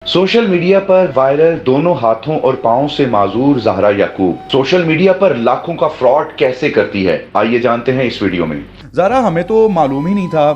Social media पर viral दोनों हाथों और पांवों से माजूर ज़हरा याकूब सोशल मीडिया पर लाखों का फ्रॉड कैसे करती है, आइए जानते हैं इस वीडियो में। ज़रा हमें तो मालूम ही नहीं था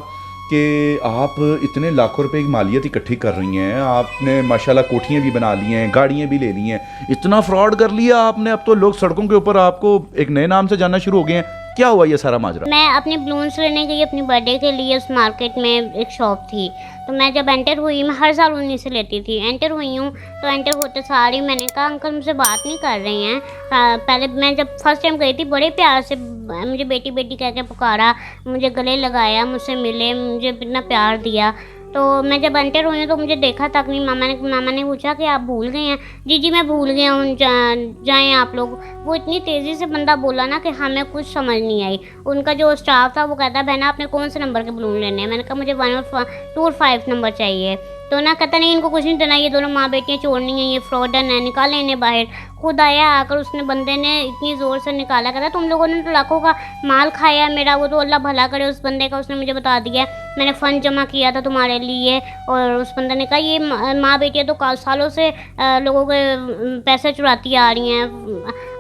कि आप इतने लाखों रुपए की मालियत इकट्ठी कर रही हैं। आपने माशाल्लाह कोठियाँ भी बना ली हैं, गाड़ियाँ भी ले ली हैं, इतना फ्रॉड कर लिया आपने। अब तो लोग सड़कों के ऊपर आपको एक नए नाम से जानना शुरू हो गए हैं। क्या हुआ ये सारा माजरा? मैं अपने बलून्स लेने गई अपनी बर्थडे के लिए। उस मार्केट में एक शॉप थी, तो मैं जब एंटर हुई, मैं हर साल उन्हीं से लेती थी। एंटर हुई हूँ तो एंटर होते सारी मैंने कहा अंकल मुझसे बात नहीं कर रही हैं। पहले मैं जब फर्स्ट टाइम गई थी बड़े प्यार से मुझे बेटी बेटी कह के पुकारा, मुझे गले लगाया, मुझसे मिले, मुझे इतना प्यार दिया। तो मैं जब एंटर हुई तो मुझे देखा तक नहीं। मामा ने पूछा कि आप भूल गए हैं? जी जी मैं भूल गया हूँ, जाएँ आप लोग। वो इतनी तेज़ी से बंदा बोला ना कि हमें कुछ समझ नहीं आई। उनका जो स्टाफ था वो कहता बहना आपने कौन से नंबर के बलून लेने हैं? मैंने कहा मुझे 1 और 5 नंबर चाहिए। तो ना कहता नहीं इनको कुछ नहीं देना, ये दोनों माँ बेटियाँ छोड़नी हैं, ये फ्रॉडन है, निकालें इन्हें बाहर। खुद आया आकर उसने बंदे ने इतनी ज़ोर से निकाला, कहता तुम लोगों ने तो लाखों का माल खाया है मेरा। वो तो अल्लाह भला करे उस बंदे का, उसने मुझे बता दिया मैंने फ़ंड जमा किया था तुम्हारे लिए। और उस बंदे ने कहा ये माँ बेटियाँ तो सालों से लोगों के पैसे चुराती आ रही हैं,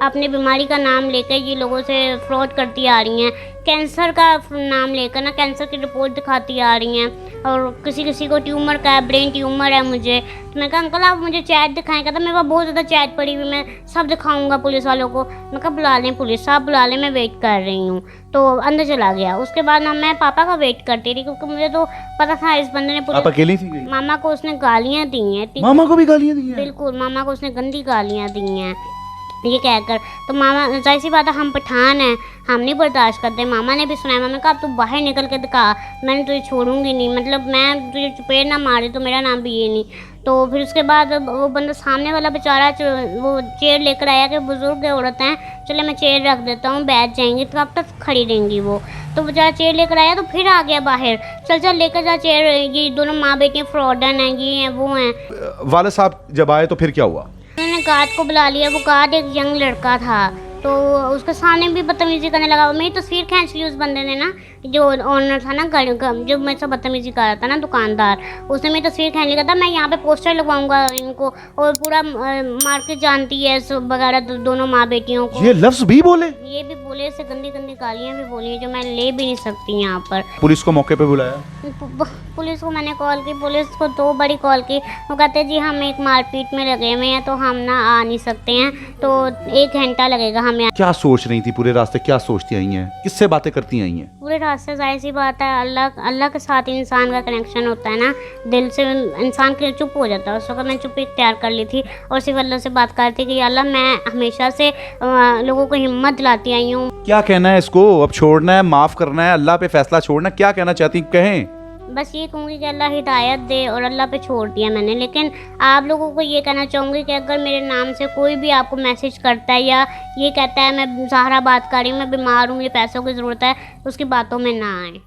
अपनी बीमारी का नाम लेकर ये लोगों से फ्रॉड करती आ रही हैं, कैंसर का नाम लेकर ना कैंसर की रिपोर्ट दिखाती आ रही हैं, और किसी किसी को ट्यूमर का है, ब्रेन ट्यूमर है मुझे। तो मैं कहा अंकल आप मुझे चैट दिखाएं। कहता मेरे पास बहुत ज़्यादा चैट पड़ी हुई, मैं सब दिखाऊंगा पुलिस वालों को। मैं कहा बुला लें पुलिस साहब, बुला लें, मैं वेट कर रही हूँ। तो अंदर चला गया। उसके बाद ना मैं पापा का वेट करती रही, क्योंकि मुझे तो पता था इस बंदे ने आप अकेली थी? मामा को उसने गालियाँ दी हैं। मामा को भी गालियाँ दी हैं? बिल्कुल, मामा को उसने गंदी गालियाँ दी हैं ये कहकर। तो मामा जाहिर सी बात है हम पठान हैं, हम नहीं बर्दाश्त करते। मामा ने भी सुनाया। मामा ने कहा अब तू बाहर निकल के दिखा, मैंने तुझे छोड़ूंगी नहीं, मतलब मैं तुझे चपेट ना मारे तो मेरा नाम भी ये नहीं। तो फिर उसके बाद वो बंदा सामने वाला बेचारा वो चेयर लेकर आया कि बुजुर्ग औरत हैं, चले मैं चेयर रख देता हूँ, बैठ जाएंगी, तो अब तक खड़ी रहेंगी वो। तो बेचारा चेयर लेकर आया तो फिर आ गया बाहर, चल चल लेकर जा चेयर, ये दोनों माँ बेटियाँ फ्रॉडन हैं, ये हैं वो हैं। वाले साहब जब आए तो फिर क्या हुआ? उन्होंने गार्ड को बुला लिया। वो गार्ड एक यंग लड़का था, तो उसके सामने भी बदतमीजी करने लगा। मेरी तस्वीर खींच ली उस बंदे ने ना, जो ऑनर था ना गाड़ी का, जो मेरे से बदतमीजी कर रहा था ना दुकानदार, उसने मेरी तस्वीर खींच ली। कहता मैं यहाँ पे पोस्टर लगवाऊंगा इनको, और पूरा मार्केट जानती है वगैरह दोनों माँ बेटियों को। ये लफ्ज़ भी बोले? ये भी बोले, से गंदी गंदी गालियाँ भी बोली जो मैं ले भी नहीं सकती यहाँ पर। पुलिस को मौके पे बुलाया? पुलिस को मैंने कॉल की, पुलिस को 2 बड़ी कॉल की। वो कहते जी हम एक मारपीट में लगे हुए हैं तो हम ना आ नहीं सकते हैं, तो 1 घंटा लगेगा हमें। क्या सोच रही थी पूरे रास्ते? क्या सोचती आई हैं? किससे बातें करती आई हैं? पूरे रास्ते जाहिर सी बात है अल्लाह के साथ इंसान का कनेक्शन होता है ना, दिल से इंसान के चुप हो जाता है। उस वक्त मैं चुप इख्तियार कर ली थी और सिर्फ अल्लाह से बात करती कि अल्लाह मैं हमेशा से लोगों को हिम्मत दिलाती आई हूँ। क्या कहना है इसको? अब छोड़ना है, माफ़ करना है, अल्लाह पे फैसला छोड़ना, क्या कहना चाहती कहें? बस ये कहूँगी कि अल्लाह हिदायत दे, और अल्लाह पे छोड़ दिया मैंने। लेकिन आप लोगों को ये कहना चाहूँगी कि अगर मेरे नाम से कोई भी आपको मैसेज करता है या ये कहता है मैं ज़हरा बात कर रही हूँ, मैं बीमार हूँ, मुझे पैसों की ज़रूरत है, उसकी बातों में ना आए।